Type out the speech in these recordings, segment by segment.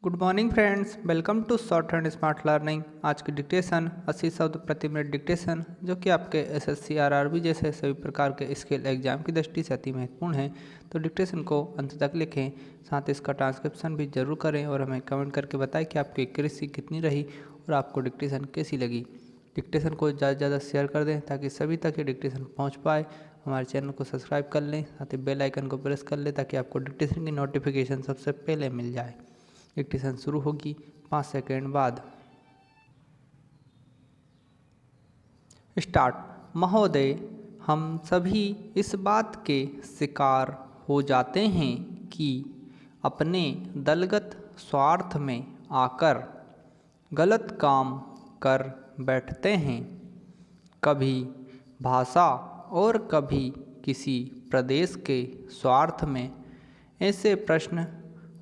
Good morning friends, welcome to short and smart learning. आज की dictation 80 शब्द प्रति मिनट डिक्टेशन, जो कि आपके एसएससी आरआरबी जैसे सभी प्रकार के स्किल एग्जाम की दृष्टि से अति महत्वपूर्ण है। तो डिक्टेशन को अंत तक लिखें, साथ ही इसका ट्रांसक्रिप्शन भी जरूर करें और हमें कमेंट करके बताएं कि आपकी एक्यूरेसी कितनी रही और आपको डिक्टेशन कैसी लगी। डिक्टेशन को ज़्यादा से ज़्यादा शेयर कर दें ताकि सभी तक ये डिक्टेशन पहुँच पाए। हमारे चैनल को सब्सक्राइब कर लें, साथ ही बेल आइकन को प्रेस कर लें ताकि आपको डिक्टेशन की नोटिफिकेशन सबसे पहले मिल जाए। डिक्टेशन शुरू होगी 5 सेकेंड बाद। स्टार्ट। महोदय, हम सभी इस बात के शिकार हो जाते हैं कि अपने दलगत स्वार्थ में आकर गलत काम कर बैठते हैं। कभी भाषा और कभी किसी प्रदेश के स्वार्थ में ऐसे प्रश्न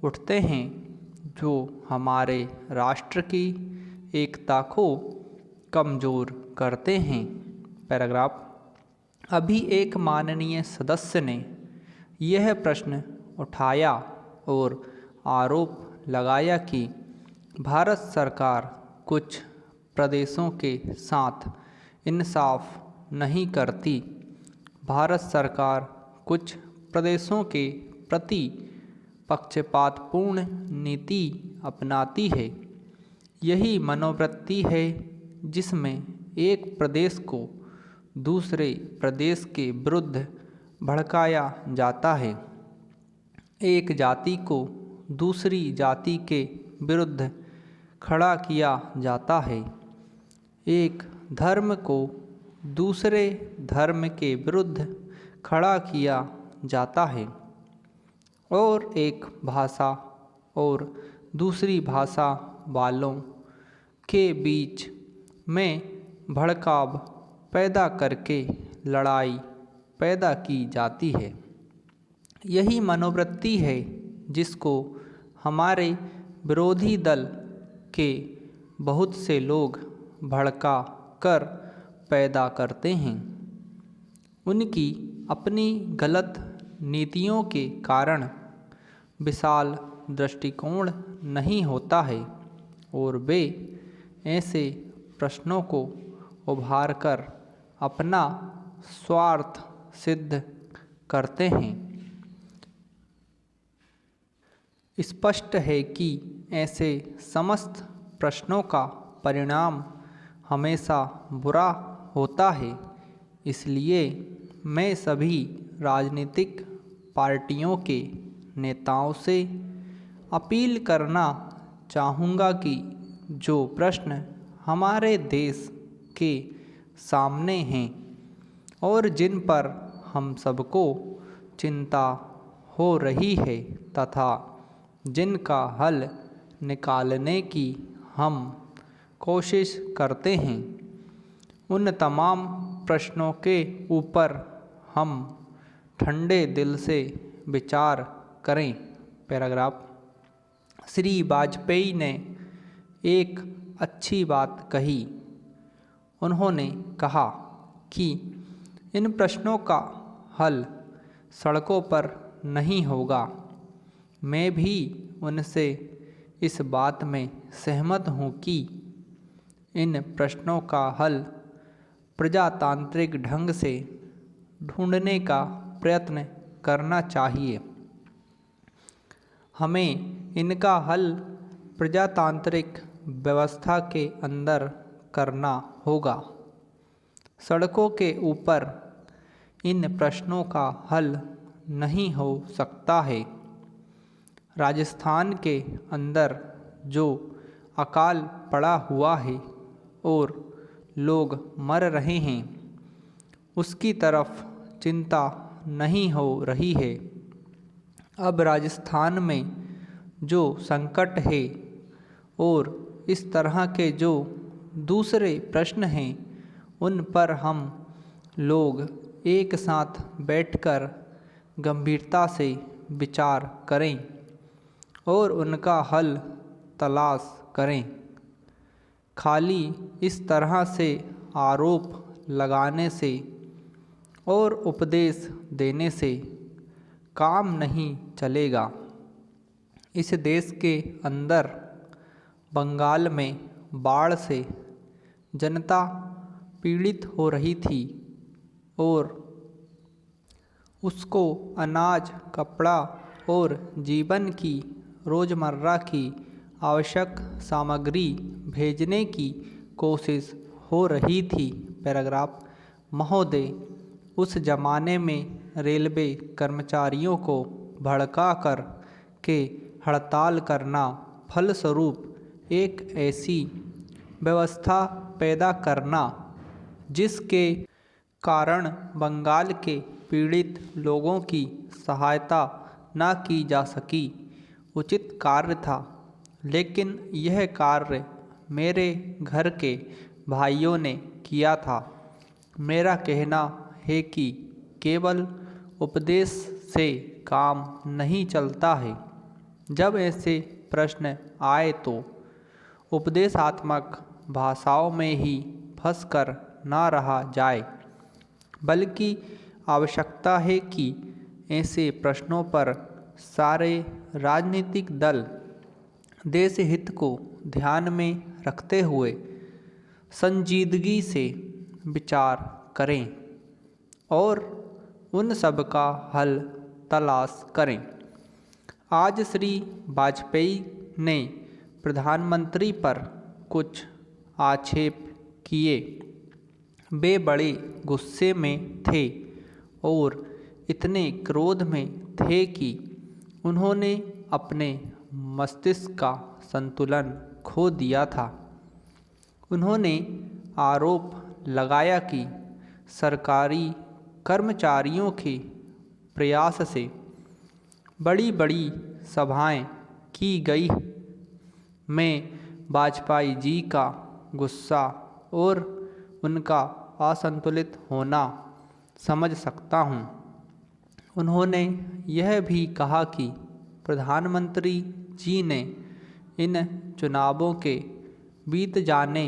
उठते हैं जो हमारे राष्ट्र की एकता को कमज़ोर करते हैं। पैराग्राफ। अभी एक माननीय सदस्य ने यह प्रश्न उठाया और आरोप लगाया कि भारत सरकार कुछ प्रदेशों के साथ इंसाफ नहीं करती। भारत सरकार कुछ प्रदेशों के प्रति पक्षपातपूर्ण नीति अपनाती है। यही मनोवृत्ति है जिसमें एक प्रदेश को दूसरे प्रदेश के विरुद्ध भड़काया जाता है, एक जाति को दूसरी जाति के विरुद्ध खड़ा किया जाता है, एक धर्म को दूसरे धर्म के विरुद्ध खड़ा किया जाता है और एक भाषा और दूसरी भाषा वालों के बीच में भड़काव पैदा करके लड़ाई पैदा की जाती है। यही मनोवृत्ति है जिसको हमारे विरोधी दल के बहुत से लोग भड़का कर पैदा करते हैं। उनकी अपनी गलत नीतियों के कारण विशाल दृष्टिकोण नहीं होता है और वे ऐसे प्रश्नों को उभार कर अपना स्वार्थ सिद्ध करते हैं। स्पष्ट है कि ऐसे समस्त प्रश्नों का परिणाम हमेशा बुरा होता है। इसलिए मैं सभी राजनीतिक पार्टियों के नेताओं से अपील करना चाहूँगा कि जो प्रश्न हमारे देश के सामने हैं और जिन पर हम सबको चिंता हो रही है तथा जिनका हल निकालने की हम कोशिश करते हैं, उन तमाम प्रश्नों के ऊपर हम ठंडे दिल से विचार करें। पैराग्राफ। श्री वाजपेयी ने एक अच्छी बात कही। उन्होंने कहा कि इन प्रश्नों का हल सड़कों पर नहीं होगा। मैं भी उनसे इस बात में सहमत हूँ कि इन प्रश्नों का हल प्रजातांत्रिक ढंग से ढूंढने का प्रयत्न करना चाहिए। हमें इनका हल प्रजातांत्रिक व्यवस्था के अंदर करना होगा। सड़कों के ऊपर इन प्रश्नों का हल नहीं हो सकता है। राजस्थान के अंदर जो अकाल पड़ा हुआ है और लोग मर रहे हैं, उसकी तरफ चिंता नहीं हो रही है। अब राजस्थान में जो संकट है और इस तरह के जो दूसरे प्रश्न हैं, उन पर हम लोग एक साथ बैठकर गंभीरता से विचार करें और उनका हल तलाश करें। खाली इस तरह से आरोप लगाने से और उपदेश देने से काम नहीं चलेगा। इस देश के अंदर बंगाल में बाढ़ से जनता पीड़ित हो रही थी और उसको अनाज, कपड़ा और जीवन की रोज़मर्रा की आवश्यक सामग्री भेजने की कोशिश हो रही थी। पैराग्राफ महोदय, उस ज़माने में रेलवे कर्मचारियों को भड़का कर के हड़ताल करना, फलस्वरूप एक ऐसी व्यवस्था पैदा करना जिसके कारण बंगाल के पीड़ित लोगों की सहायता न की जा सकी, उचित कार्य था। लेकिन यह कार्य मेरे घर के भाइयों ने किया था। मेरा कहना है कि केवल उपदेश से काम नहीं चलता है। जब ऐसे प्रश्न आए तो उपदेशात्मक भाषाओं में ही फंसकर ना रहा जाए, बल्कि आवश्यकता है कि ऐसे प्रश्नों पर सारे राजनीतिक दल देश हित को ध्यान में रखते हुए संजीदगी से विचार करें और उन सब का हल तलाश करें। आज श्री वाजपेयी ने प्रधानमंत्री पर कुछ आक्षेप किए। वे बड़े गुस्से में थे और इतने क्रोध में थे कि उन्होंने अपने मस्तिष्क का संतुलन खो दिया था। उन्होंने आरोप लगाया कि सरकारी कर्मचारियों के प्रयास से बड़ी बड़ी सभाएं की गई। मैं वाजपेयी जी का गुस्सा और उनका असंतुलित होना समझ सकता हूँ। उन्होंने यह भी कहा कि प्रधानमंत्री जी ने इन चुनावों के बीत जाने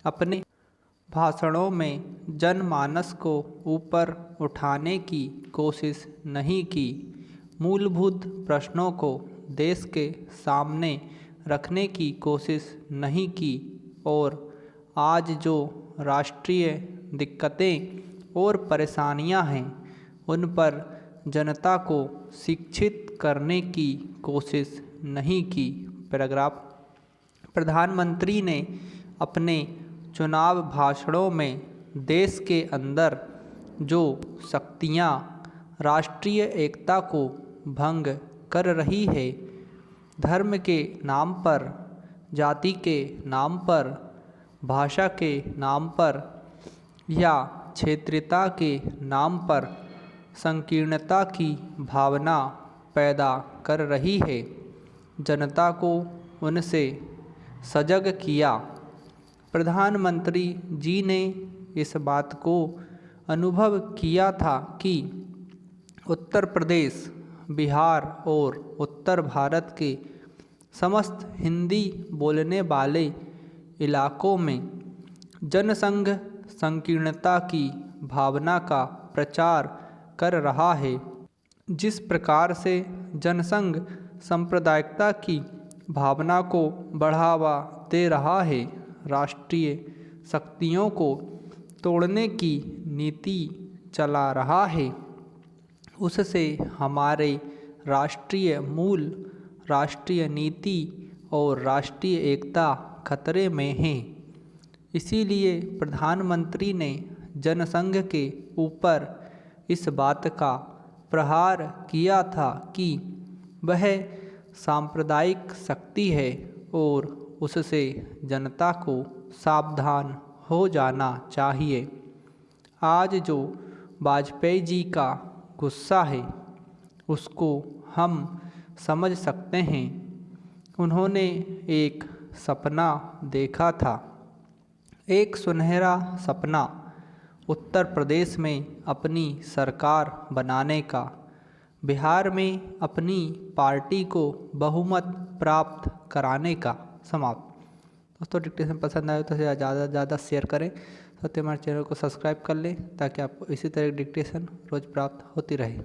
अपने भाषणों में जनमानस को ऊपर उठाने की कोशिश नहीं की, मूलभूत प्रश्नों को देश के सामने रखने की कोशिश नहीं की और आज जो राष्ट्रीय दिक्कतें और परेशानियां हैं उन पर जनता को शिक्षित करने की कोशिश नहीं की। पैराग्राफ प्रधानमंत्री ने अपने चुनाव भाषणों में देश के अंदर जो शक्तियां राष्ट्रीय एकता को भंग कर रही है, धर्म के नाम पर, जाति के नाम पर, भाषा के नाम पर या क्षेत्रीयता के नाम पर संकीर्णता की भावना पैदा कर रही है, जनता को उनसे सजग किया। प्रधानमंत्री जी ने इस बात को अनुभव किया था कि उत्तर प्रदेश, बिहार और उत्तर भारत के समस्त हिंदी बोलने वाले इलाकों में जनसंघ संकीर्णता की भावना का प्रचार कर रहा है। जिस प्रकार से जनसंघ सांप्रदायिकता की भावना को बढ़ावा दे रहा है, राष्ट्रीय शक्तियों को तोड़ने की नीति चला रहा है, उससे हमारे राष्ट्रीय मूल, राष्ट्रीय नीति और राष्ट्रीय एकता खतरे में है। इसीलिए प्रधानमंत्री ने जनसंघ के ऊपर इस बात का प्रहार किया था कि वह सांप्रदायिक शक्ति है और उससे जनता को सावधान हो जाना चाहिए। आज जो वाजपेयी जी का गुस्सा है उसको हम समझ सकते हैं। उन्होंने एक सपना देखा था, एक सुनहरा सपना, उत्तर प्रदेश में अपनी सरकार बनाने का, बिहार में अपनी पार्टी को बहुमत प्राप्त कराने का। समाप्त। दोस्तों, डिक्टेशन पसंद आए तो ज़्यादा से ज़्यादा शेयर करें, साथ ही हमारे चैनल को सब्सक्राइब कर लें ताकि आपको इसी तरह डिक्टेशन रोज़ प्राप्त होती रहे।